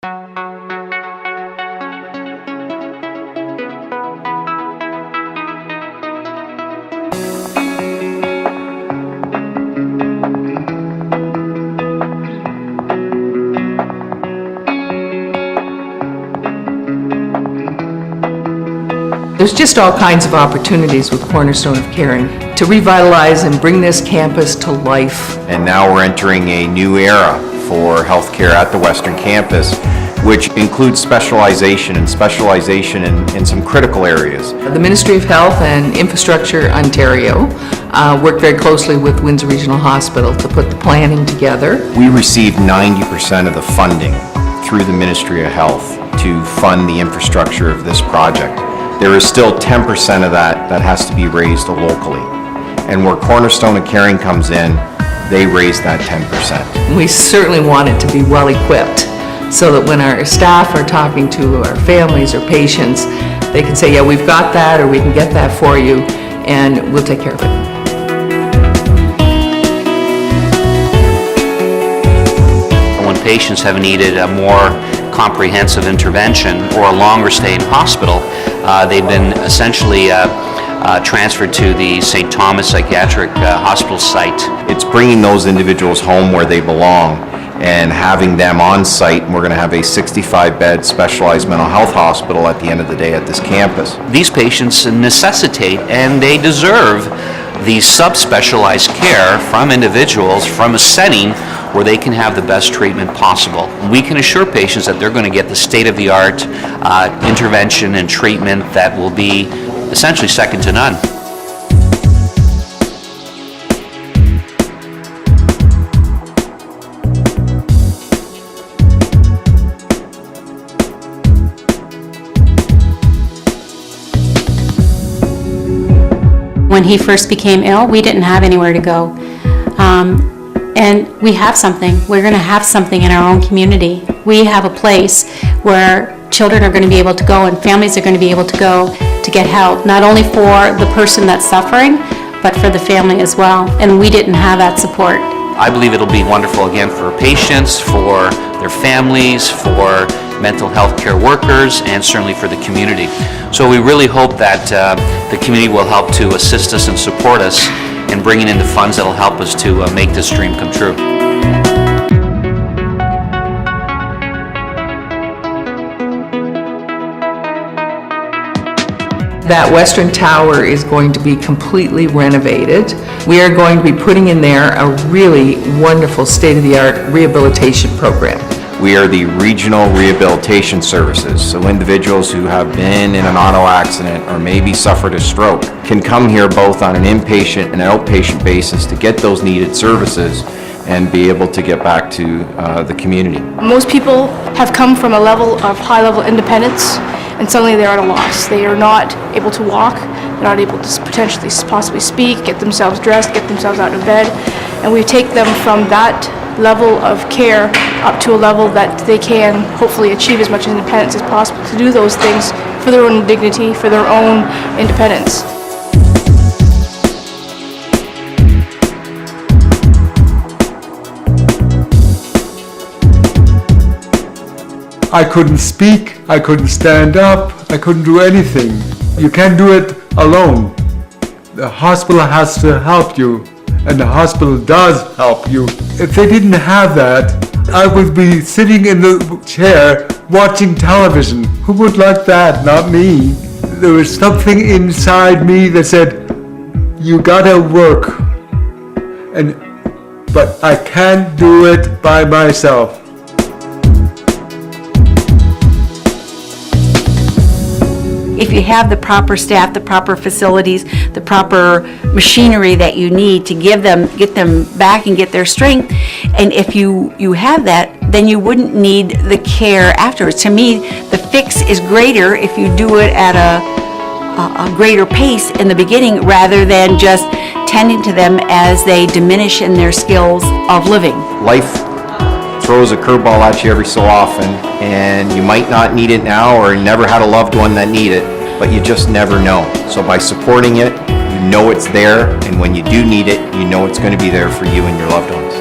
There's just all kinds of opportunities with Cornerstone of Caring to revitalize and bring this campus to life. And now we're entering a new era for healthcare at the Western Campus, which includes specialization in some critical areas. The Ministry of Health and Infrastructure Ontario worked very closely with Windsor Regional Hospital to put the planning together. We received 90% of the funding through the Ministry of Health to fund the infrastructure of this project. There is still 10% of that has to be raised locally. And where Cornerstone of Caring comes in, they raise that 10%. We certainly want it to be well equipped so that when our staff are talking to our families or patients, they can say, yeah, we've got that, or we can get that for you, and we'll take care of it. When patients have needed a more comprehensive intervention or a longer stay in hospital, they've been essentially transferred to the St. Thomas Psychiatric Hospital site. It's bringing those individuals home where they belong and having them on site, and we're going to have a 65-bed specialized mental health hospital at the end of the day at this campus. These patients necessitate and they deserve the subspecialized care from individuals from a setting where they can have the best treatment possible. We can assure patients that they're going to get the state-of-the-art intervention and treatment that will be essentially second to none. When he first became ill, we didn't have anywhere to go. And we have something. We're going to have something in our own community. We have a place where children are going to be able to go and families are going to be able to go to get help, not only for the person that's suffering, but for the family as well. And we didn't have that support. I believe it'll be wonderful again for patients, for their families, for mental health care workers, and certainly for the community. So we really hope that the community will help to assist us and support us in bringing in the funds that will help us to make this dream come true. That Western Tower is going to be completely renovated. We are going to be putting in there a really wonderful state-of-the-art rehabilitation program. We are the regional rehabilitation services, so individuals who have been in an auto accident or maybe suffered a stroke can come here both on an inpatient and outpatient basis to get those needed services and be able to get back to the community. Most people have come from a level of high-level independence, and suddenly they're at a loss. They are not able to walk, they're not able to potentially possibly speak, get themselves dressed, get themselves out of bed, and we take them from that level of care up to a level that they can hopefully achieve as much independence as possible to do those things for their own dignity, for their own independence. I couldn't speak, I couldn't stand up, I couldn't do anything. You can't do it alone. The hospital has to help you, and the hospital does help you. If they didn't have that, I would be sitting in the chair watching television. Who would like that? Not me. There was something inside me that said, you gotta work. But I can't do it by myself. If you have the proper staff, the proper facilities, the proper machinery that you need to get them back and get their strength, and if you have that, then you wouldn't need the care afterwards. To me, the fix is greater if you do it at a greater pace in the beginning rather than just tending to them as they diminish in their skills of living. Life throws a curveball at you every so often, and you might not need it now or never had a loved one that need it, but you just never know. So by supporting it, you know it's there, and when you do need it, you know it's going to be there for you and your loved ones.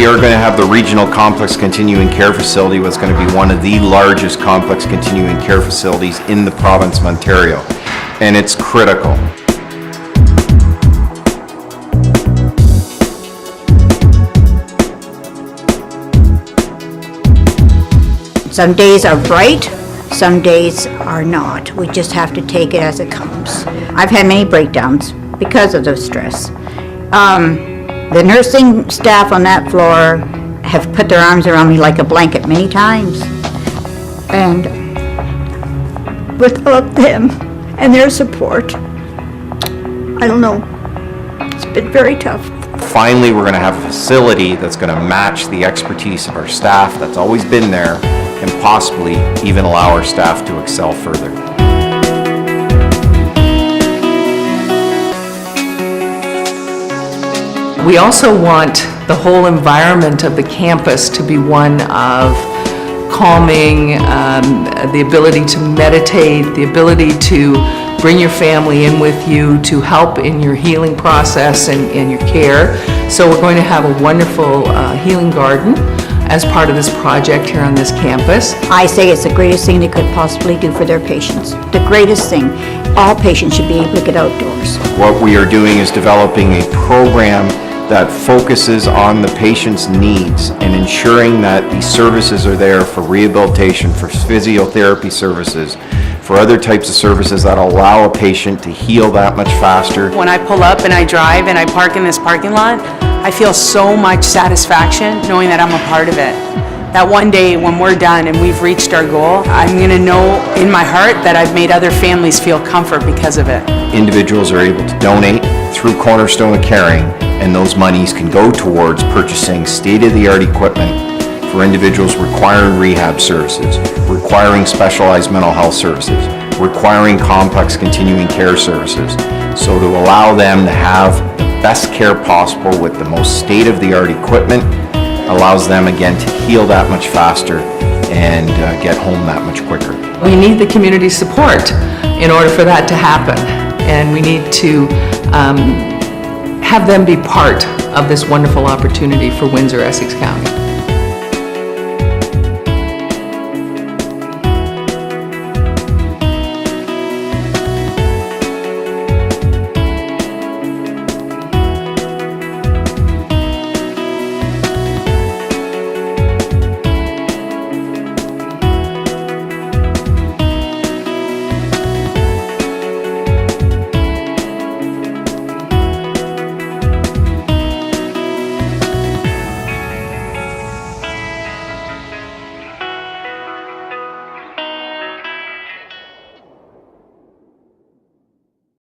We are going to have the Regional Complex Continuing Care Facility, what's going to be one of the largest complex continuing care facilities in the province of Ontario, and it's critical. Some days are bright, some days are not. We just have to take it as it comes. I've had many breakdowns because of the stress. The nursing staff on that floor have put their arms around me like a blanket many times. And without them and their support, I don't know, it's been very tough. Finally, we're going to have a facility that's going to match the expertise of our staff that's always been there, and possibly even allow our staff to excel further. We also want the whole environment of the campus to be one of calming, the ability to meditate, the ability to bring your family in with you to help in your healing process and your care. So we're going to have a wonderful healing garden as part of this project here on this campus. I say it's the greatest thing they could possibly do for their patients. The greatest thing. All patients should be able to get outdoors. What we are doing is developing a program that focuses on the patient's needs and ensuring that these services are there for rehabilitation, for physiotherapy services, for other types of services that allow a patient to heal that much faster. When I pull up and I drive and I park in this parking lot, I feel so much satisfaction knowing that I'm a part of it. That one day when we're done and we've reached our goal, I'm going to know in my heart that I've made other families feel comfort because of it. Individuals are able to donate through Cornerstone of Caring, and those monies can go towards purchasing state-of-the-art equipment for individuals requiring rehab services, requiring specialized mental health services, requiring complex continuing care services. So to allow them to have the best care possible with the most state-of-the-art equipment allows them again to heal that much faster and get home that much quicker. We need the community support in order for that to happen, and we need to have them be part of this wonderful opportunity for Windsor, Essex County.